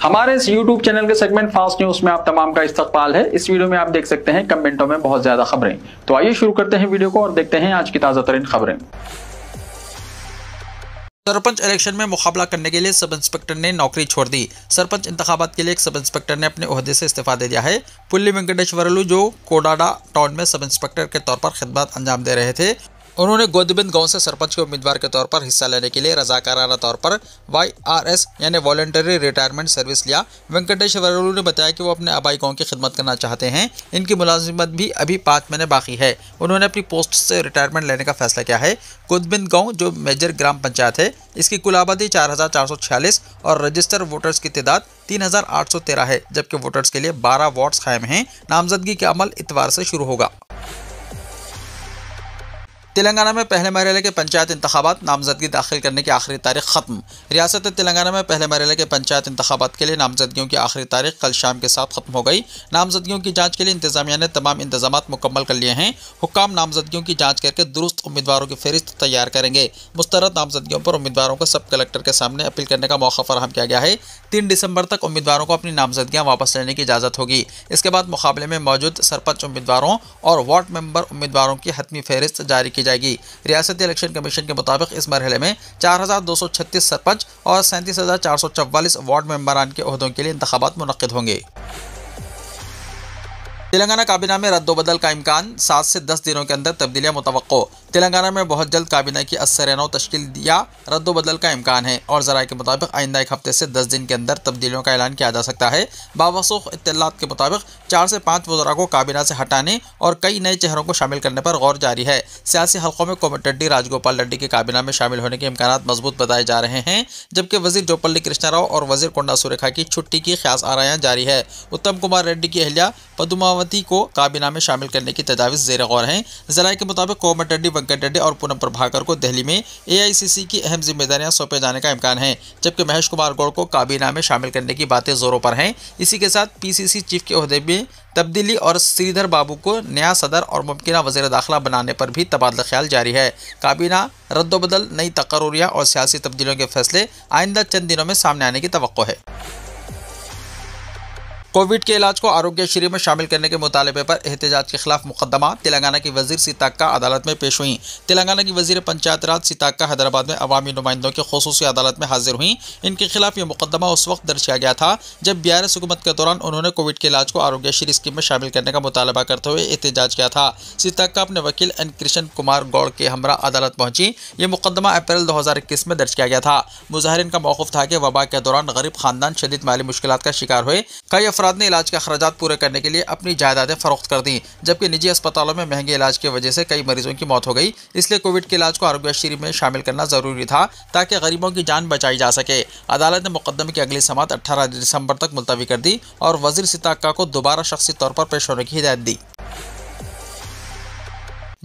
हमारे इस YouTube channel के सेगमेंट फास्ट न्यूज में आप तमाम का इस्तकबाल है। इस वीडियो में आप देख सकते हैं कमेंटों में बहुत ज्यादा खबरें। तो आइए शुरू करते हैं वीडियो को और देखते हैं आज की ताजा तरीन खबरें। सरपंच इलेक्शन में मुकाबला करने के लिए सब इंस्पेक्टर ने नौकरी छोड़ दी। सरपंच इंतखाबात के लिए एक सब इंस्पेक्टर ने अपने ओहदे से इस्तीफा दे दिया है। पुल्ली वेंकटेश्वरलू जो कोडाडा टाउन में सब इंस्पेक्टर के तौर पर खिदमत अंजाम दे रहे थे, उन्होंने गोदबिंद गांव से सरपंच के उम्मीदवार के तौर पर हिस्सा लेने के लिए रजाकाराना तौर पर YRS यानी वॉलंटरी रिटायरमेंट सर्विस लिया। वेंकटेश्वरलू ने बताया कि वो अपने आबाई गांव की खिदमत करना चाहते हैं। इनकी मुलाजिमत भी अभी 5 महीने बाकी है। उन्होंने अपनी पोस्ट से रिटायरमेंट लेने का फैसला किया है। गोदबिंद गांव जो मेजर ग्राम पंचायत है, इसकी कुल आबादी 4446 और रजिस्टर वोटर्स की तादाद 3813 है, जबकि वोटर्स के लिए 12 वार्ड्स कायम हैं। नामजदगी का अमल इतवार से शुरू होगा। तेलंगाना में पहले मरहले के पंचायत इंतखाबात, नामजदगी दाखिल करने की आखिरी तारीख खत्म। रियासत तेलंगाना में पहले मरहले के पंचायत इंतखाबात के लिए नामजदगियों की आखिरी तारीख कल शाम के साथ खत्म हो गई। नामजदगियों की जांच के लिए इंतजामिया ने तमाम इंतजामात मुकम्मल कर लिए हैं। हुक्काम नामजदगियों की जांच करके दुरुस्त उम्मीदवारों की फहरिस्त तैयार करेंगे। मुस्तरद नामजदगियों पर उम्मीदवारों को सब कलेक्टर के सामने अपील करने का मौका फराहम किया गया है। 3 दिसंबर तक उम्मीदवारों को अपनी नामजदगियां वापस लेने की इजाज़त होगी। इसके बाद मुकाबले में मौजूद सरपंच उम्मीदवारों और वार्ड मेंबर उम्मीदवारों की हतमी फहरिस्त जारी की जाएगी। रियासती इलेक्शन कमीशन के मुताबिक इस मरहले में 4236 सरपंच और 37,444 वार्ड मेंबरान के ओहदों के लिए इंतखाबात मुनक्किद होंगे। तेलंगाना काबीना में रद्दोबदल का इम्कान, 7 से 10 दिनों के अंदर तब्दीलियां मुतवक्को। तेलंगाना में बहुत जल्द काबीना की असर-ए-नौ तश्कील या रद्दोबदल का इम्कान है और ज़राए के मुताबिक आइंदा 1 हफ्ते से 10 दिन के अंदर तब्दीलियों का ऐलान किया जा सकता है। बावसूख इत्तलात के मुताबिक 4 से 5 वज़रा को काबीना से हटाने और कई नए चेहरों को शामिल करने पर गौर जारी है। सियासी हल्कों में कोमटिरेड्डी राजगोपाल रेड्डी के काबीना में शामिल होने के इम्कान मजबूत बताए जा रहे हैं, जबकि वजीर जोपल्ली कृष्णा राव और वजीर कोंडा सुरेखा की छुट्टी की ख्यास आरायां जारी है। उत्तम कुमार रेड्डी की अहलिया पदुमावती को काबीना में शामिल करने की तजावीज़ ज़ेर गौर हैं। ज़राए के मुताबिक कोमटिरेड्डी, वेंकट और पूनम प्रभाकर को दिल्ली में AICC की अहम जिम्मेदारियां सौंपे जाने का इम्कान है, जबकि महेश कुमार गौड़ को काबीना में शामिल करने की बातें जोरों पर हैं। इसी के साथ PCC चीफ के ओहदे में तब्दीली और श्रीधर बाबू को नया सदर और मुमकिना वज़ीर दाखिला बनाने पर भी तबादला ख्याल जारी है। काबीना रद्दोबदल, नई तकर्रुरियां और सियासी तब्दीलियों के फैसले आइंदा चंद दिनों में सामने आने की तवक्को है। कोविड के इलाज को आरोग्यश्री में शामिल करने के मुतालबे पर एहतजाज के खिलाफ मुकदमा, तेलंगाना की वजीर सीताक्का अदालत में पेश हुई। तेलंगाना की वजीर पंचायत राज सीताक्का हैदराबाद में अवामी नुमाइंदों की खुसूसी अदालत में हाजिर हुई। इनके खिलाफ ये मुकदमा उस वक्त दर्ज किया गया था जब BRS हुकूमत के दौरान उन्होंने कोविड के इलाज को आरोग्यश्री स्कीम में शामिल करने का मुतालबा करते हुए एहतजाज किया था। सीताक्का अपने वकील N कृष्ण कुमार गौड़ के हमरा अदालत पहुंची। ये मुकदमा अप्रैल 2021 में दर्ज किया गया था। मुजाहिरीन का मौक़िफ़ था कि वबा के दौरान गरीब खानदान शदीद माली मुश्किलात का शिकार हुए। कई अफराद ने इलाज के अखराजात पूरे करने के लिए अपनी जायदादें फरोख्त कर दी, जबकि निजी अस्पतालों में महंगे इलाज की वजह से कई मरीजों की मौत हो गई। इसलिए कोविड के इलाज को आरोग्यश्री में शामिल करना जरूरी था ताकि गरीबों की जान बचाई जा सके। अदालत ने मुकदमे की अगली समाअत 18 दिसंबर तक मुलतवी कर दी और वजीर सीताक्का को दोबारा शख्सी तौर पर पेश होने की हिदायत दी।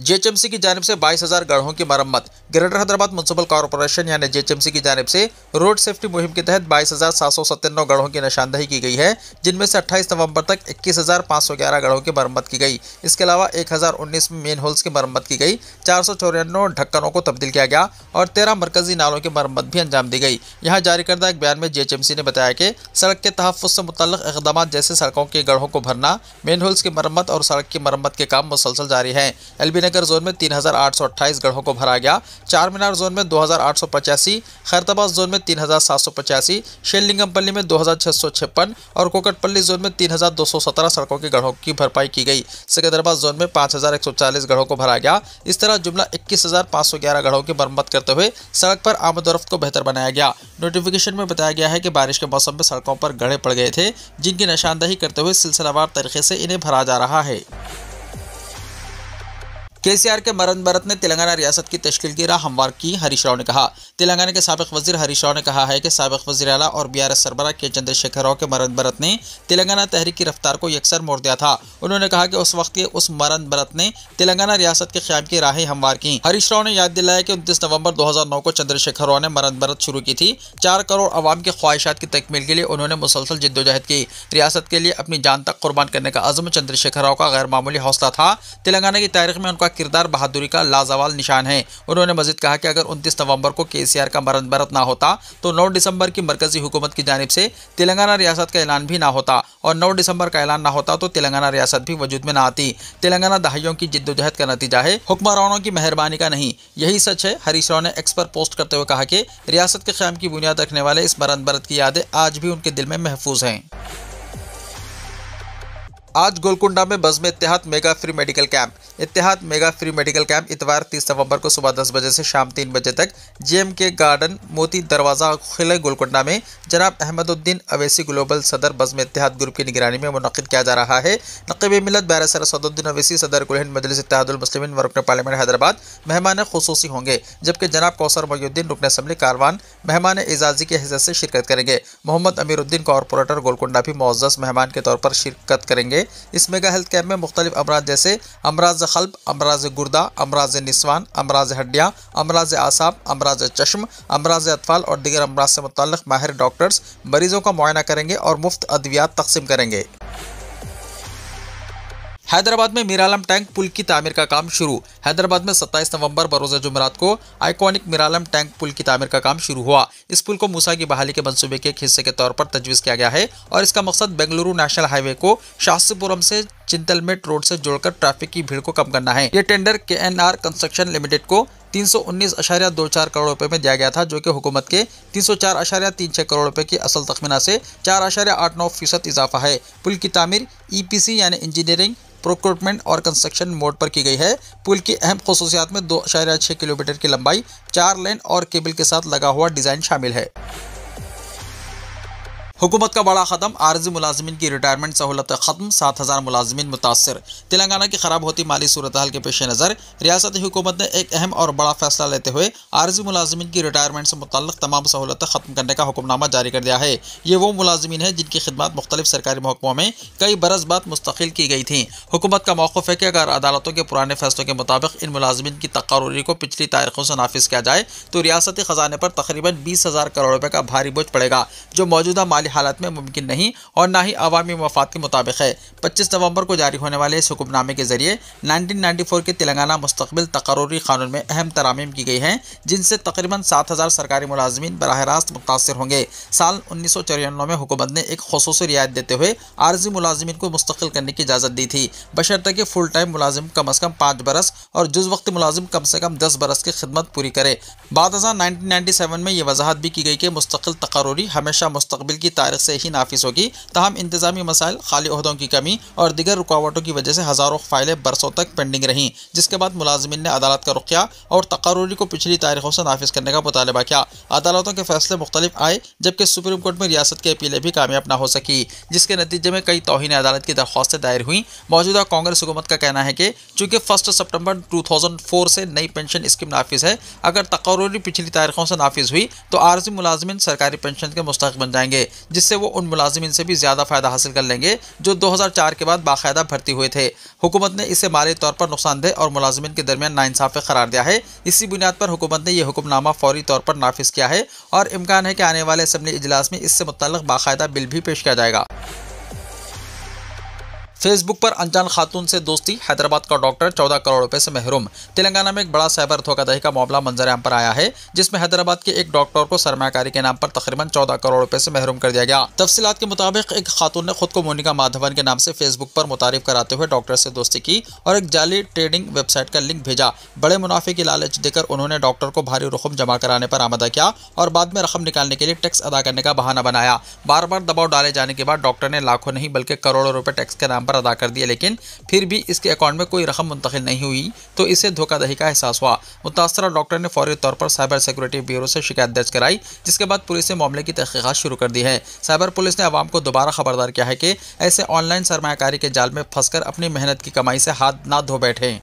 JHMC की जानिब से 22,000 गढ़ों की मरम्मत। ग्रेटर हैदराबाद म्युनिसिपल कॉर्पोरेशन यानी JHMC की जानिब से रोड सेफ्टी मुहिम के तहत 22,797 गढ़ों की निशानदही की गई है, जिनमें से 28 नवंबर तक 21,511 गढ़ों की मरम्मत की गई। इसके अलावा 1019 मेन होल्स की मरम्मत की गई, 494 ढक्कनों को तब्दील किया गया और 13 मरकजी नालों की मरम्मत भी अंजाम दी गई। यहाँ जारी करदा एक बयान में JHMC ने बताया कि सड़क के तहफ़्फ़ुज़ से मुतल्लिक़ इक़दामात जैसे सड़कों के गढ़ों को भरना, मेन होल्स की मरम्मत और सड़क की मरम्मत के काम मुसलसल जारी हैं। LB नगर जोन में 3828 गढ़ों को भरा गया, चार मीनार जोन में 2885, खैरताबाद जोन में 3785, शेरलिंगमपल्ली में 2656 और कोकटपल्ली जोन में 3217 सड़कों की गढ़ों की भरपाई की गई। सिकंदराबाद जोन में 5140 गढ़ों को भरा गया। इस तरह जुमला 21,511 गढ़ों की मरम्मत करते हुए सड़क पर आमद-ओ-रफ्त को बेहतर बनाया गया। नोटिफिकेशन में बताया गया है कि बारिश के मौसम में सड़कों पर गड्ढे पड़ गए थे, जिनकी निशानदही करते हुए सिलसिलावार तरीके से इन्हें भरा जा रहा है। KCR के मरन भरत ने तेलंगाना रियासत की तश्कील की राह हमवार की, हरीश राव ने कहा। तेलंगाना के साबिक वजीर हरीश राव ने कहा है कि साबिक वजीर आला और BRS सरबराह के चंद्रशेखर राव के मरन भरत ने तेलंगाना तहरीक की रफ्तार को यकसर मोड़ दिया था। उन्होंने कहा कि उस वक्त के उस मरन भरत ने तेलंगाना रियासत के क़याम की राहें हमवार की। हरीश राव ने याद दिलाया कि 29 नवंबर 2009 को चंद्रशेखर राव ने मरन भरत शुरू की थी। 4 करोड़ अवाम की ख्वाहिशात की तकमील के लिए उन्होंने मुसलसल जिद्दोजहद की। रियासत के लिए अपनी जान तक कुर्बान करने का अज़्म चंद्रशेखर राव का गैर मामूली हौसला था। तेलंगाना की तारीख में उनका किरदार बहादुरी का लाजवाल निशान है। उन्होंने मजीद कहा कि अगर 29 नवंबर को केसीआर का मरण बरत ना होता तो 9 दिसंबर की मरकजी हुकूमत की जानिब से तेलंगाना रियासत का ऐलान भी ना होता और 9 दिसंबर का ऐलान ना होता तो तेलंगाना रियासत भी वजूद में ना आती। तेलंगाना दहाइयों की जिद्दोजहद का नतीजा है, हुक्मरानों की मेहरबानी का नहीं। यही सच है। हरीश राव ने एक्स पर पोस्ट करते हुए कहा कि रियासत के क़याम की बुनियाद रखने वाले इस मरण बरत की यादें आज भी उनके दिल में महफूज हैं। आज गोलकुंडा में Bazm Ittehad mega free medical camp. Ittehad mega free medical camp इतवार 30 नवंबर को सुबह 10 बजे से शाम 3 बजे तक GMK गार्डन मोती दरवाज़ा खिले गोलकुंडा में जनाब अहमदुद्दीन अवैसी ग्लोबल सदर बज़्म इत्तेहाद ग्रुप की निगरानी में मुनक़िद किया जा रहा है। नक़ीब मिल्लत बैरिस्टर सदुद्दीन अवैसी सदर कुल हिंद मजलिस इत्तेहादुल मुस्लिमीन व रुकन पार्लियामेंट हैदराबाद मेहमान खुसूसी होंगे, जबकि जनाब कौसर मोहिउद्दीन रुकन असम्बली कारवान मेहमान एजाज़ी की हैसियत से शिरकत करेंगे। मोहम्मद अमीरुद्दीन कॉरपोरेटर गोलकुंडा भी मुअज़्ज़ज़ मेहमान के तौर पर शिरकत करेंगे। इस मेगा हेल्थ कैंप में मुख्तलिफ अमराज जैसे अमराज क़ल्ब, अमराज गुर्दा, अमराज निस्वान, अमराज हड्डियाँ, अमराज आसाब, अमराज चश्म, अमराज अतफाल और दीगर अमराज से मुतल्लिक़ माहिर डॉक्टर्स मरीजों का मुआयना करेंगे और मुफ्त अद्वियात तक़सीम करेंगे। हैदराबाद में मीरालम टैंक पुल की तामीर का काम शुरू। हैदराबाद में 27 नवंबर बरोज़ जुमेरात को आइकॉनिक मीरालम टैंक पुल की तामीर का काम शुरू हुआ। इस पुल को मूसा की बहाली के मंसूबे के एक हिस्से के तौर पर तजवीज़ किया गया है और इसका मकसद बेंगलुरु नेशनल हाईवे को शास्त्रीपुरम से चिंतलमेट रोड से जोड़कर ट्रैफिक की भीड़ को कम करना है। ये टेंडर KNR कंस्ट्रक्शन लिमिटेड को 319.24 करोड़ रुपए में दिया गया था, जो कि हुकूमत के 304.36 करोड़ रुपए की असल तखमीना से 4.89% इजाफा है। पुल की तामीर EPC यानी इंजीनियरिंग, प्रोक्योरमेंट और कंस्ट्रक्शन मोड पर की गई है। पुल की अहम खुसूसियात में 2.6 किलोमीटर की लंबाई, 4 लेन और केबल के साथ लगा हुआ डिज़ाइन शामिल है। हुकूमत का बड़ा कदम, आर्जी मुलाजिमीन की रिटायरमेंट सहूलत खत्म, 7000 मुलाजिमीन मुतासर। तेलंगाना की खराब होती माली सूरत हाल के पेश नज़र रियासती हुकूमत ने एक अहम और बड़ा फैसला लेते हुए आर्जी मुलाजिमीन की रिटायरमेंट से मुतल्लिक़ तमाम सहूलतें ख़त्म करने का हुक्मनामा जारी कर दिया है। ये वो मुलाजिमीन है जिनकी खिदमत मुख्तलिफ सरकारी महकमों में कई बरस बाद मुस्तकिल की गई थी। हुकूमत का मौक़िफ़ है कि अगर अदालतों के पुराने फैसलों के मुताबिक इन मुलाजिमीन की तक़र्रुरी को पिछली तारीखों से नाफिज किया जाए तो रियासती ख़जाने पर तकरीबन 20,000 करोड़ रुपये का भारी बोझ पड़ेगा, जो मौजूदा माली हालात में मुमकिन नहीं और ना ही अवामी मफाद के मुताबिक है। 25 नवंबर को जारी होने वाले इस हुक्मनामे के जरिए 1994 के तेलंगाना मुस्तक़बिल तक़र्रुरी कानून में अहम तरामीम की गई हैं, जिनसे तकरीबन 7000 सरकारी मुलाजिमीन बराह रास्त मुतासर होंगे। साल 1994 में हुकूमत ने एक ख़ुसूसी रियायत देते हुए आर्जी मुलाजिमीन को मुस्तकिल करने की इजाज़त दी थी, बशर्ते कि फुल टाइम मुलाजिम कम अज़ कम 5 बरस और जुज़ वक्ती मुलाजिम कम से कम 10 बरस की खिदमत पूरी करे। बाद 1997 में यह वजाहत भी की गई कि मुस्तकिल तक़र्रुरी हमेशा मुस्तक़बिल की तारीख से ही नाफिज होगी। तहम इंतजामी मसाइल, खाली ओहदों की कमी और दिगर रुकावटों की वजह से हज़ारों फाइलें बरसों तक पेंडिंग रहीं, जिसके बाद मुलाजिमीन ने अदालत का रुख किया और तक़र्रुरी को पिछली तारीखों से नाफिज करने का मुतालबा किया। अदालतों के फैसले मुख्तलिफ आए, जबकि सुप्रीम कोर्ट में रियासत की अपीलें भी कामयाब न हो सकी, जिसके नतीजे में कई तौहीन अदालत की दरख्वास्तें दायर हुई। मौजूदा कांग्रेस हुकूमत का कहना है कि चूँकि 1 सितंबर 2004 से नई पेंशन स्कीम नाफिज है, अगर तक़र्रुरी पिछली तारीखों से नाफिज हुई तो आर्जी मुलाजिमीन सरकारी पेंशन के मुस्तहिक़ बन जाएंगे, जिससे वो उन मुलाजिमीन से भी ज़्यादा फ़ायदा हासिल कर लेंगे जो 2004 के बाद बाकायदा भर्ती हुए थे। हुकूमत ने इसे माली तौर पर नुकसानदेह और मुलाजिमीन के दरमियान नाइंसाफ़ी करार दिया है। इसी बुनियाद पर हुकूमत ने यह हुक्मनामा फौरी तौर पर नाफिज किया है और इम्कान है कि आने वाले असम्बली इजलास में इससे मुतल्लिक़ बाकायदा बिल भी पेश किया जाएगा। फेसबुक पर अनजान खातून से दोस्ती, हैदराबाद का डॉक्टर 14 करोड़ रुपए से महरूम। तेलंगाना में एक बड़ा साइबर धोखाधड़ी का मामला मंजर आम पर आया है, जिसमें हैदराबाद के एक डॉक्टर को सरमायाकारी के नाम पर तकरीबन 14 करोड़ रुपए से महरूम कर दिया गया। तफसीलात के मुताबिक एक खातून ने खुद को मोनिका माधवन के नाम से फेसबुक पर मुतारिफ कराते हुए डॉक्टर से दोस्ती की और एक जाली ट्रेडिंग वेबसाइट का लिंक भेजा। बड़े मुनाफे की लालच देकर उन्होंने डॉक्टर को भारी रकम जमा कराने पर आमादा किया और बाद में रकम निकालने के लिए टैक्स अदा करने का बहाना बनाया। बार बार दबाव डाले जाने के बाद डॉक्टर ने लाखों नहीं बल्कि करोड़ों रुपए टैक्स के नाम पर अदा कर दिए, लेकिन फिर भी इसके अकाउंट में कोई रकम मुंतकिल नहीं हुई तो इसे धोखाधड़ी का एहसास हुआ। मुतासरा डॉक्टर ने फौरी तौर पर साइबर सिक्योरिटी ब्यूरो से शिकायत दर्ज कराई, जिसके बाद पुलिस ने मामले की तहकीकात शुरू कर दी है। साइबर पुलिस ने आवाम को दोबारा खबरदार किया है कि ऐसे ऑनलाइन सरमायाकारी के जाल में फंसकर अपनी मेहनत की कमाई से हाथ ना धो बैठे।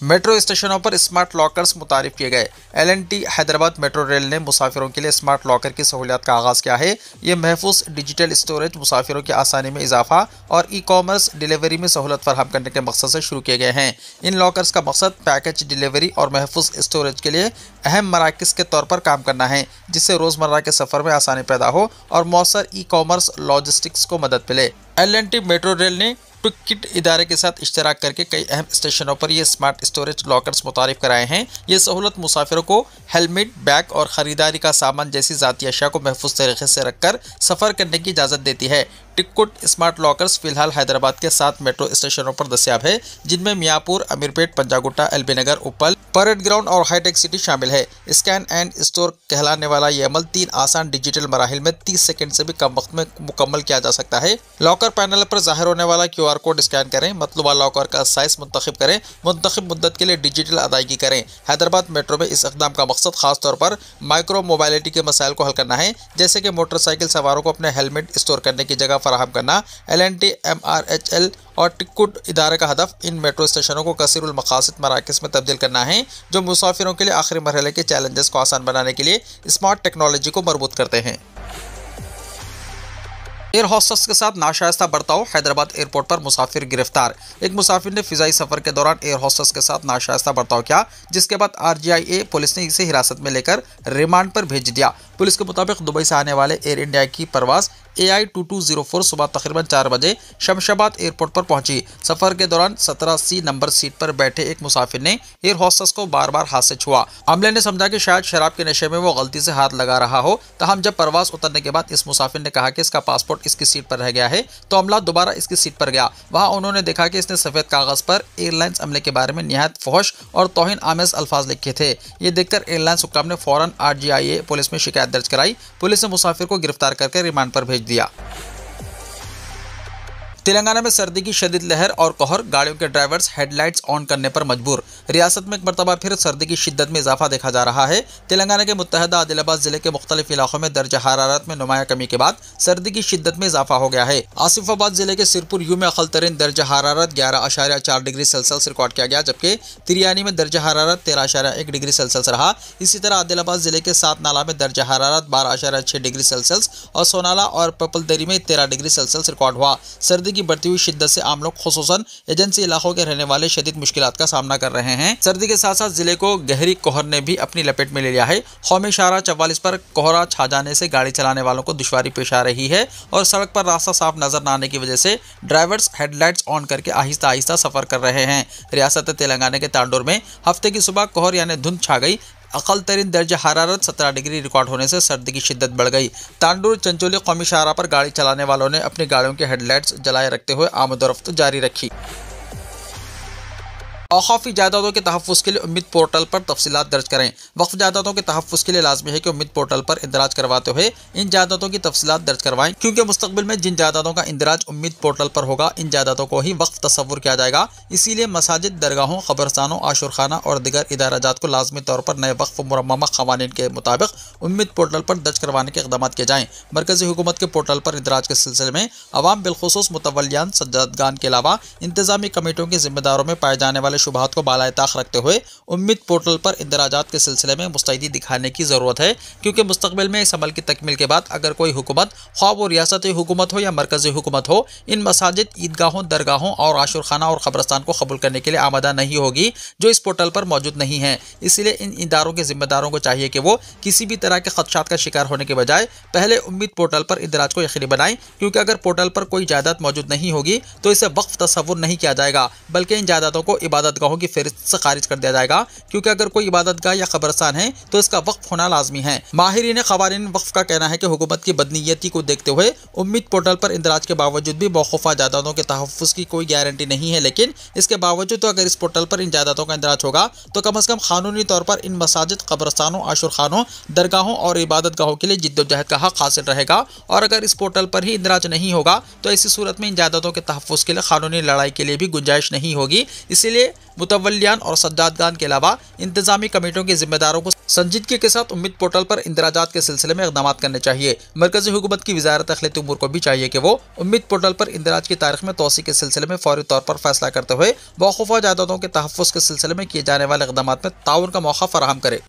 मेट्रो स्टेशनों पर स्मार्ट लॉकर्स मुतारिफ किए गए। L&T हैदराबाद मेट्रो रेल ने मुसाफिरों के लिए स्मार्ट लॉकर की सहूलियत का आगाज़ किया है। ये महफूज डिजिटल स्टोरेज मुसाफिरों की आसानी में इजाफा और ई-कॉमर्स डिलीवरी में सहूलत फराहम करने के मकसद से शुरू किए गए हैं। इन लॉकर्स का मकसद पैकेज डिलीवरी और महफूज स्टोरेज के लिए अहम मराकज़ के तौर पर काम करना है, जिससे रोज़मर्रा के सफ़र में आसानी पैदा हो और मौसर ई-कॉमर्स लॉजिस्टिक्स को मदद मिले। L&T मेट्रो रेल ने टिकट इदारे के साथ इश्तराक करके कई अहम स्टेशनों पर ये स्मार्ट स्टोरेज लॉकर्स मुतारिफ कराए हैं। ये सहूलत मुसाफिरों को हेलमेट, बैग और ख़रीदारी का सामान जैसी ज़ाती अशिया को महफूज तरीके से रखकर सफ़र करने की इजाज़त देती है। टिकट स्मार्ट लॉकर्स फिलहाल हैदराबाद के 7 मेट्रो स्टेशनों पर दस्तियाब है, जिनमें मियापुर, अमीरपेट, पंजागुट्टा, एलबी नगर, उपल, परेड ग्राउंड और हाईटेक सिटी शामिल है। स्कैन एंड स्टोर कहलाने वाला ये अमल 3 आसान डिजिटल मराहिल में 30 सेकंड से भी कम वक्त में मुकम्मल किया जा सकता है। लॉकर पैनल पर जाहिर होने वाला QR कोड स्कैन करें, मतलूबा लॉकर का साइज मुंतखब करें, मुंतखब मुद्दत के लिए डिजिटल अदायगी करें। हैदराबाद मेट्रो में इस इक़दाम का मकसद खासतौर पर माइक्रो मोबाइलिटी के मसाइल को हल करना है, जैसे कि मोटरसाइकिल सवारों को अपने हेलमेट स्टोर करने की जगह फराहम करना। LNT, MRHL और टिकट इदारे का हदफ इन मेट्रो स्टेशनों को कसीरुल मकासद मराकज़ में तब्दील करना है, जो मुसाफिरों के लिए आखिरी मरहले के चैलेंजेस को आसान बनाने के लिए स्मार्ट टेक्नोलॉजी को मरबूत करते हैं। एयर होस्टेस के साथ नाशाइस्ता बर्ताव, हैदराबाद एयरपोर्ट पर मुसाफिर गिरफ्तार। एक मुसाफिर ने फिजाई सफर के दौरान एयर होस्टेस के साथ नाशाइस्ता बर्ताव किया, जिसके बाद RGIA पुलिस ने इसे हिरासत में लेकर रिमांड पर भेज दिया। पुलिस के मुताबिक दुबई से आने वाले एयर इंडिया की परवाज़ AI2204 सुबह तकरीबन 4 बजे शमशाबाद एयरपोर्ट पर पहुंची। सफर के दौरान 17C नंबर सीट पर बैठे एक मुसाफिर ने एयर होस्टेस को बार बार हाथ से छुआ। अमले ने समझा कि शायद शराब के नशे में वो गलती से हाथ लगा रहा हो। तहम जब परवाज़ उतरने के बाद इस मुसाफिर ने कहा कि इसका पासपोर्ट इसकी सीट पर रह गया है, तो अमला दोबारा इसकी सीट पर गया। वहाँ उन्होंने देखा कि इसने सफ़ेद कागज़ पर एयरलाइंस अमले के बारे में निहायत फहश और तौहीन आमेज अल्फाज लिखे थे। ये देखकर एयरलाइंस हुक्काम ने फ़ौरन RGIA पुलिस में शिकायत दर्ज कराई। पुलिस ने मुसाफिर को गिरफ्तार करके रिमांड पर भेज दिया। तेलंगाना में सर्दी की शदीद लहर और कहर, गाड़ियों के ड्राइवर्स हेडलाइट्स ऑन करने पर मजबूर। रियासत में एक मरतबा फिर सर्दी की शिद्दत में इजाफा देखा जा रहा है। तेलंगाना के मुत्तहदा आदिलाबाद जिले के मुख्तलिफ इलाकों में दर्जा हरारत में नुमाया कमी के बाद सर्दी की शिद्दत में इजाफा हो गया है। आसिफाबाद जिले के सिरपुर यू में अक़ल तरीन दर्जा हरारत 11.4 डिग्री सेल्सियस रिकॉर्ड किया गया, जबकि तिरियानी में दर्जा हरारत 13.1 डिग्री सेल्सियस रहा। इसी तरह आदिलाबाद जिले के 7 नाला में दर्जा हरारत 12.6 डिग्री सेल्सियस और सोनाला और पपलदरी में 13 डिग्री सेल्सियस रिकॉर्ड हुआ। सर्दी की बढ़ती हुई शिद्दत से आम लोग खुसूसन एजेंसी इलाकों के रहने वाले शदीद मुश्किलात का सामना कर रहे हैं। सर्दी के साथ साथ जिले को गहरी कोहर ने भी अपनी लपेट में ले लिया है। कौमी शाहराह 44 पर कोहरा छा जाने से गाड़ी चलाने वालों को दुश्वारी पेश आ रही है और सड़क पर रास्ता साफ नजर न आने की वजह से ड्राइवर्स हेडलाइट्स ऑन करके आहिस्ता आहिस्ता सफर कर रहे हैं। रियासत तेलंगाना के तांडोर में हफ्ते की सुबह कोहर यानी धुंध छा गई। अक़ल तरीन दर्जा हरारत 17 डिग्री रिकॉर्ड होने से सर्दी की शिद्दत बढ़ गई। तांडूर चंचोली कौमी शाहराह पर गाड़ी चलाने वालों ने अपनी गाड़ियों के हेडलाइट्स जलाए रखते हुए आमद-ओ-रफ्त जारी रखी। औक़ाफ़ी जायदादों के तहफ़्फ़ुज़ के लिए उम्मीद पोर्टल पर तफसीलात दर्ज करें। वक्फ़ जायदादों के तहफ़्फ़ुज़ के लिए लाजमी है कि उम्मीद पोर्टल पर इंदराज करवाते हुए इन जायदादों की तफसीलात दर्ज करवाएं, क्योंकि मुस्तक़बिल में जिन जायदादों का इंदराज उम्मीद पोर्टल पर होगा, इन जायदादों को ही वक्फ़ तस्वुर किया जाएगा। इसीलिए मसाजिद, दरगाहों, क़ब्रस्तानों, आशुरखाना और दीगर इदाराजात को लाजमी तौर पर नए वक्फ़ मुरम्मम क़वानीन के मुताबिक उम्मीद पोर्टल पर दर्ज करवाने के इक़दाम किए जाएँ। मरकज़ी हुकूमत के पोर्टल पर इंदराज के सिलसिले में अवाम बिलख़ुसूस मुतवल्लियान, सज्जादगान के अलावा इंतज़ामी कमेटियों के ज़िम्मेदारों में पाए जाने वाले शुबहात को बाला ताक़ रखते हुए उम्मीद पोर्टल पर इंदराजात के सिलसिले में मुस्तैदी दिखाने की ज़रूरत है, क्योंकि मुस्तक़बिल में इस अमल की तकमील के बाद अगर कोई हुकूमत, ख्वाह वो रियासती हुकूमत हो या मरकज़ी हुकूमत हो, इन मसाजिद, ईदगाहों, दरगाहों और आशुरखाना और क़ब्रस्तान को कबूल करने के लिए आमादा नहीं होगी, जो इस पोर्टल पर मौजूद नहीं है। इसलिए इन इदारों के ज़िम्मेदारों को चाहिए कि वो किसी भी तरह के ख़दशात का शिकार होने के बजाय पहले उम्मीद पोर्टल पर इंदराज को यकीनी बनाएं, क्योंकि अगर पोर्टल पर कोई जायदाद मौजूद नहीं होगी तो इसे वक्फ़ तस्वुर नहीं किया जाएगा, बल्कि इन जायदादों को इबादतगाहों की फहरिस्त से खारिज कर दिया जाएगा, क्योंकि अगर कोई इबादतगाह या कब्रस्तान है तो इसका वक्फ होना लाजमी है। माहिरीन क़वानीन वक्फ का कहना है कि हुकूमत की बदनीयती को देखते हुए उम्मीद पोर्टल पर इंदराज के बावजूद भी मौक़ूफ़ा जायदादों के तहफ़्फ़ुज़ की कोई गारंटी नहीं है, लेकिन इसके बावजूद तो अगर इस पोर्टल पर इन जायदादों का इंदराज होगा तो कम अज़ कम क़ानूनी तौर पर इन मसाजिद, कब्रस्तानों, आशुरखानों, दरगाहों और इबादतगाहों के लिए जिद्दोजहद का हक़ हासिल रहेगा। और अगर इस पोर्टल पर ही इंदराज नहीं होगा तो ऐसी सूरत में इन जायदादों के तहफ़्फ़ुज़ के लिए क़ानूनी लड़ाई के लिए भी गुंजाइश नहीं होगी। इसीलिए मुतवल्लियान और सज्जादगान के अलावा इंतजामी कमेटियों के जिम्मेदारों को संजीदगी के साथ उम्मीद पोर्टल पर इंदराजात के सिलसिले में इक़दाम करने चाहिए। मरकज़ी हुकूमत की वज़ारत अख़लाक़ी उमूर को भी चाहिए कि वो उम्मीद पोर्टल पर इंदराज की तारीख़ में तोसी के सिलसिले में फ़ौरी तौर पर फैसला करते हुए मौक़ूफ़ा जायदादों के तहफ़्फ़ुज़ के सिलसिले में किए जाने वाले इक़दाम में ताउन का मौका फ़राहम करे।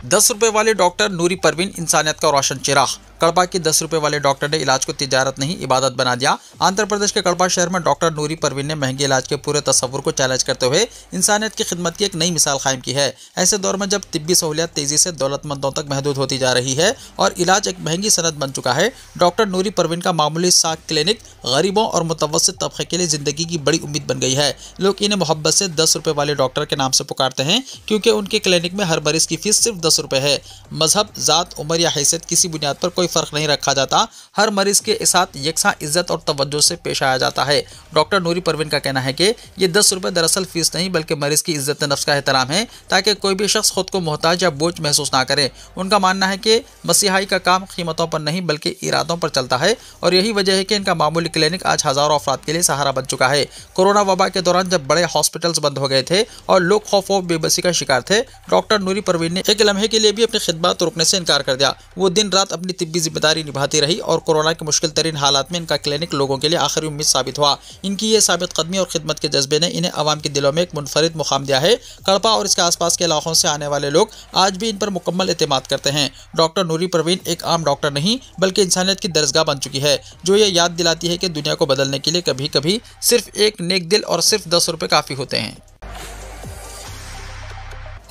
10 रुपये वाली डॉक्टर नूरी परवीन इंसानियत का रोशन चिराग। कड़पा की 10 रुपए वाले डॉक्टर ने इलाज को तिजारत नहीं इबादत बना दिया। आंध्र प्रदेश के कड़पा शहर में डॉक्टर नूरी परवीन ने महंगे इलाज के पूरे तस्वुर को चैलेंज करते हुए इंसानियत की खिदमत की एक नई मिसाल कायम की है। ऐसे दौर में जब तिब्बी सहूलियत तेजी से दौलतमंदों तक महदूद होती जा रही है और इलाज एक महंगी सनत बन चुका है, डॉक्टर नूरी परवीन का मामूली सा क्लिनिक गरीबों और मुतवस्सित तबके के लिए जिंदगी की बड़ी उम्मीद बन गई है। लोग इन्हें मोहब्बत से 10 रुपए वाले डॉक्टर के नाम से पुकारते हैं क्योंकि उनके क्लिनिक में हर मरीज की फीस सिर्फ 10 रुपए है। मजहब, जात, उम्र या हैसियत किसी बुनियाद पर कोई फर्क नहीं रखा जाता। हर मरीज के साथ यकसा इज्जत और तवज्जो से पेश आया जाता है। डॉक्टर नूरी परवीन का कहना है कि ये 10 रुपए दरअसल फीस नहीं बल्कि मरीज की इज्जत नफ्स का एहतराम है ताकि कोई भी शख्स खुद को मोहताज या बोझ महसूस ना करे। उनका मानना है कि मसीहाई का काम कीमतों पर नहीं बल्कि इरादों पर चलता है और यही वजह है कि इनका मामूली क्लिनिक आज हजारों अफराद के लिए सहारा बन चुका है। कोरोना वबा के दौरान जब बड़े हॉस्पिटल्स बंद हो गए थे और लोग खौफ और बेबसी का शिकार थे, डॉक्टर नूरी परवीन ने एक लम्हे के लिए भी अपनी खिदमत रुकने से इनकार कर दिया। वो दिन रात अपनी तिब्बी जिम्मेदारी निभाती रही और कोरोना के मुश्किल तरीन हालात में इनका क्लिनिक लोगों के लिए आखिरी उम्मीद साबित हुआ। इनकी ये साबित कदमी और खिदमत के जज्बे ने इन्हें आवाम के दिलों में एक मुनफरिद मुकाम दिया है। कड़पा और इसके आसपास के इलाकों से आने वाले लोग आज भी इन पर मुकम्मल एतमाद करते हैं। डॉक्टर नूरी परवीन एक आम डॉक्टर नहीं बल्कि इंसानियत की दरगाह बन चुकी है, जो ये याद दिलाती है कि दुनिया को बदलने के लिए कभी कभी सिर्फ एक नेक दिल और सिर्फ 10 रुपए काफी होते हैं।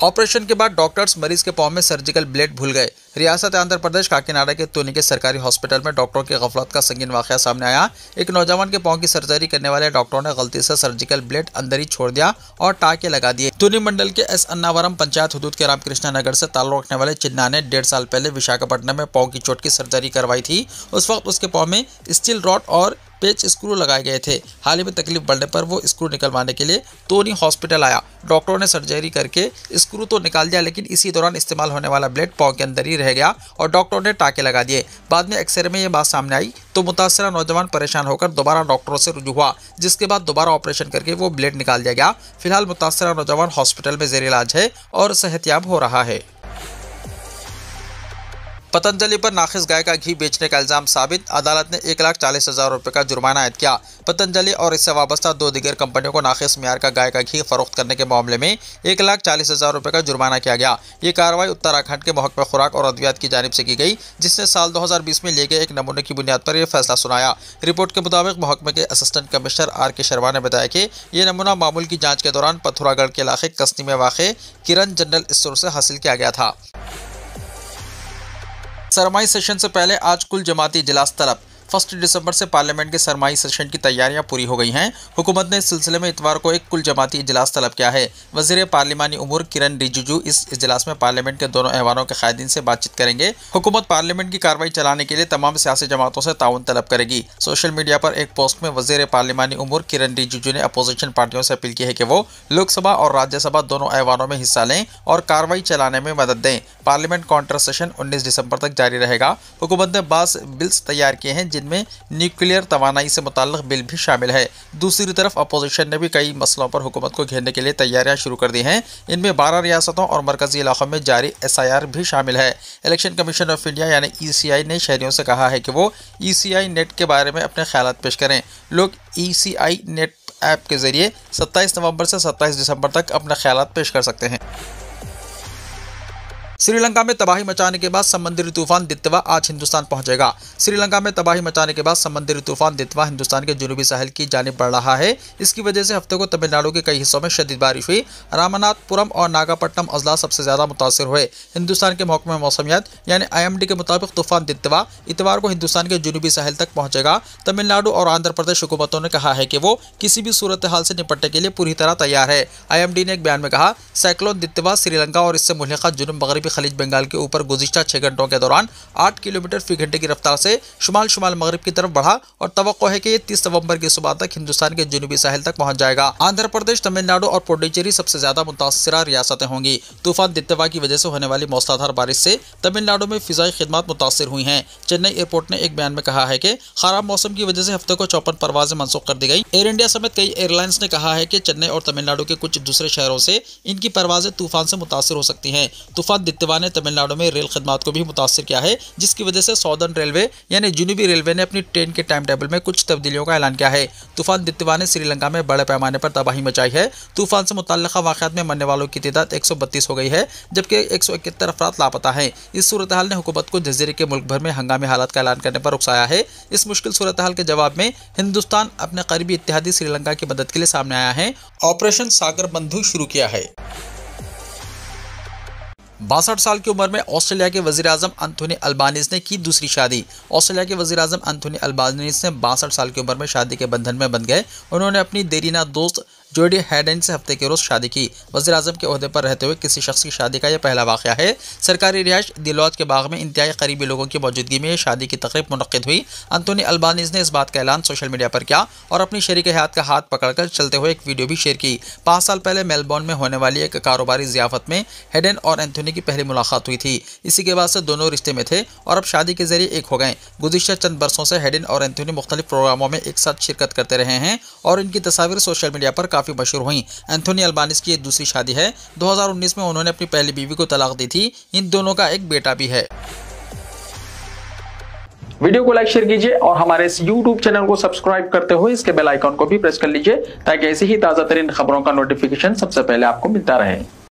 ऑपरेशन के बाद डॉक्टर्स मरीज के पांव में सर्जिकल ब्लेड भूल गए। रियासत आंध्र प्रदेश काकीनाडा के तूनी के सरकारी हॉस्पिटल में डॉक्टरों की गफलत का संगीन वाकया सामने आया। एक नौजवान के पांव की सर्जरी करने वाले डॉक्टरों ने गलती से सर्जिकल ब्लेड अंदर ही छोड़ दिया और टाके लगा दिए। तूनी मंडल के एस अन्नावरम पंचायत हुदूद के रामकृष्णा नगर से ताल्लुक रखने वाले चिन्ना ने 1.5 साल पहले विशाखापट्टनम में पांव की चोट की सर्जरी करवाई थी। उस वक्त उसके पांव में स्टील रॉड और पेच स्क्रू लगाए गए थे। हाल ही में तकलीफ बढ़ने पर वो स्क्रू निकलवाने के लिए तोनी हॉस्पिटल आया। डॉक्टरों ने सर्जरी करके स्क्रू तो निकाल दिया, लेकिन इसी दौरान इस्तेमाल होने वाला ब्लेड पांव के अंदर ही रह गया और डॉक्टरों ने टाके लगा दिए। बाद में एक्सरे में ये बात सामने आई तो मुतासरा नौजवान परेशान होकर दोबारा डॉक्टरों से रुजू हुआ, जिसके बाद दोबारा ऑपरेशन करके वो ब्लेड निकाल दिया गया। फिलहाल मुतासरा नौजवान हॉस्पिटल में जेर इलाज है और सेहतयाब हो रहा है। पतंजलि पर नाखिस गाय का घी बेचने का इल्जाम साबित, अदालत ने 1,40,000 रुपये का जुर्माना आयद किया। पतंजलि और इससे वाबस्ता 2 दीगर कंपनियों को नाखिस मियार का गाय का घी फरोख्त करने के मामले में 1,40,000 रुपये का जुर्माना किया गया। ये कार्रवाई उत्तराखंड के महकमा खुराक और अद्वियात की जानिब से की गई, जिसने साल 2020 में लिए गए एक नमूने की बुनियाद पर यह फैसला सुनाया। रिपोर्ट के मुताबिक महकमे के असिस्टेंट कमिश्नर R.K. शर्मा ने बताया कि यह नमूना मामूल की जाँच के दौरान पथुरागढ़ के इलाके कसनी में वाक़ किरण जनरल स्टोर से हासिल किया गया था। सरमाई सेशन से पहले आज कुल जमाती इजलास तलब। 1 दिसंबर से पार्लियामेंट के सरमाई सेशन की तैयारियां पूरी हो गई हैं। हुकूमत ने इस सिलसिले में इतवार को एक कुल जमाती इजलास तलब किया है। वज़ीर पार्लिमानी उमूर किरण रिजिजू इस इजलास में पार्लियामेंट के दोनों ऐवानों के कायदीन से बातचीत करेंगे। हुकूमत पार्लियामेंट की कार्रवाई चलाने के लिए तमाम सियासी जमातों से ताउन तलब करेगी। सोशल मीडिया पर एक पोस्ट में वज़ीर पार्लिमानी उमूर किरण रिजिजू ने अपोजिशन पार्टियों से अपील की है कि वो लोकसभा और राज्यसभा दोनों ऐवानों में हिस्सा लें और कार्रवाई चलाने में मदद दें। पार्लियामेंट काउंटर सेशन 19 दिसंबर तक जारी रहेगा। हुकूमत ने 12 बिल्स तैयार किए हैं, जिनमें न्यूक्लियर तवानाई से मुताल्लिक़ बिल भी शामिल है। दूसरी तरफ अपोजिशन ने भी कई मसलों पर हुकूमत को घेरने के लिए तैयारियां शुरू कर दी हैं। इनमें 12 रियासतों और मरकजी इलाकों में जारी SIR भी शामिल है। इलेक्शन कमीशन ऑफ इंडिया यानी ECI ने शहरियों से कहा है कि वो ECI नेट के बारे में अपने ख्यालात पेश करें। लोग ECI नेट ऐप के जरिए 27 नवंबर से 27 दिसंबर तक अपने ख्यालात पेश कर सकते हैं। श्रीलंका में तबाही मचाने के बाद समुद्री तूफान दित्वा आज हिंदुस्तान पहुंचेगा। श्रीलंका में तबाही मचाने के बाद समुद्री तूफान दित्वा हिंदुस्तान के जनूबी साहिल की जानिब बढ़ रहा है। इसकी वजह से हफ्ते को तमिलनाडु के कई हिस्सों में शदीद बारिश हुई। रामनाथपुरम और नागापट्टनम अजला सबसे ज्यादा मुतासर हुए। हिंदुस्तान के महकमे मौसमियात यानी IMD के मुताबिक तूफान दित्वा इतवार को हिंदुस्तान के जनूबी साहिल तक पहुंचेगा। तमिलनाडु और आंध्र प्रदेश हुकूमतों ने कहा है कि वो किसी भी सूरत हाल से निपटने के लिए पूरी तरह तैयार है। IMD ने एक बयान में कहा, साइक्लोन दित्वा श्रीलंका और इससे मुल्हिका जुनूब मगरबी खलीज बंगाल के ऊपर गुज़िश्ता 6 घंटों के दौरान 8 किलोमीटर फी घंटे की रफ्तार से शुमाल मगरिब की तरफ बढ़ा और तवक्को है कि ये 30 नवंबर की सुबह तक हिंदुस्तान के जनूबी साहिल तक पहुंच जाएगा। आंध्र प्रदेश, तमिलनाडु और पुडुचेरी सबसे ज्यादा मुतासरा रियासतें होंगी। तूफान दित्वा की वजह से होने वाली मौसलाधार बारिश से तमिलनाडु में फिजाई खिदमत मुतासर हुई हैं। चेन्नई एयरपोर्ट ने एक बयान में कहा है कि खराब मौसम की वजह से हफ्ते को 54 परवाजें मनसूख कर दी गई। एयर इंडिया समेत कई एयरलाइंस ने कहा है कि चेन्नई और तमिलनाडु के कुछ दूसरे शहरों से इनकी परवाजें तूफान से मुतासर हो सकती हैं। तूफान दित्तवा ने तमिलनाडु में रेल खदमात को भी मुतासर किया है, जिसकी वजह से सॉदर्न रेलवे यानी जनूबी रेलवे ने अपनी ट्रेन के टाइम टेबल में कुछ तब्दीलियों का ऐलान किया है। तूफान दित्तवा ने श्रीलंका में बड़े पैमाने पर तबाही मचाई है। तूफान से मुतल्लिका वाक़यात में मरने वालों की तादाद 132 हो गई है, जबकि 171 अफराद लापता हैं। इस सूरत हाल ने हुकूमत को जजीरे के मुल्क भर में हंगामी हालात का ऐलान करने पर उकसाया है। इस मुश्किल सूरत हाल के जवाब में हिंदुस्तान अपने करीबी इत्तेहादी श्रीलंका की मदद के लिए सामने आया है। ऑपरेशन सागर बंधु शुरू किया है। 62 साल की उम्र में ऑस्ट्रेलिया के वज़ीर-ए-आज़म एंथोनी अल्बानीज़ ने की दूसरी शादी। ऑस्ट्रेलिया के वज़ीर-ए-आज़म एंथोनी अल्बानीज़ ने 62 साल की उम्र में शादी के बंधन में बंध गए। उन्होंने अपनी देरीना दोस्त जोडी हैडेन से हफ्ते के रोज़ शादी की। वज़ीर-ए-आज़म के ओहदे पर रहते हुए किसी शख्स की शादी का यह पहला वाक़या है। सरकारी रिहाइश दिलौज के बाग में इंतहाई करीबी लोगों की मौजूदगी में यह शादी की तकरीब मुनक़्क़िद हुई। एंथोनी अल्बानीज़ ने इस बात का ऐलान सोशल मीडिया पर किया और अपनी शरीक हयात का हाथ पकड़कर चलते हुए एक वीडियो भी शेयर की। 5 साल पहले मेलबोर्न में होने वाली एक कारोबारी ज़ियाफ़त में हैडेन और एंथोनी की पहली मुलाकात हुई थी। इसी के बाद से दोनों रिश्ते में थे और अब शादी के जरिए एक हो गए। गुज़िश्ता चंद बरसों से हैडेन और एंथोनी मुख्तलिफ प्रोग्रामों में एक साथ शिरकत करते रहे हैं और इनकी तस्वीर सोशल मीडिया पर काफ़ी मशहूर हुई। एंथोनी अल्बानीज़ की ये दूसरी शादी है। 2019 में उन्होंने अपनी पहली बीवी को तलाक दी थी। इन दोनों का एक बेटा भी है। वीडियो को लाइक शेयर कीजिए और हमारे इस YouTube चैनल को सब्सक्राइब करते हुए इसके बेल आइकॉन को भी प्रेस कर लीजिए ताकि ऐसी ही ताज़ा तरीन खबरों का नोटिफिकेशन सबसे पहले आपको मिलता रहे।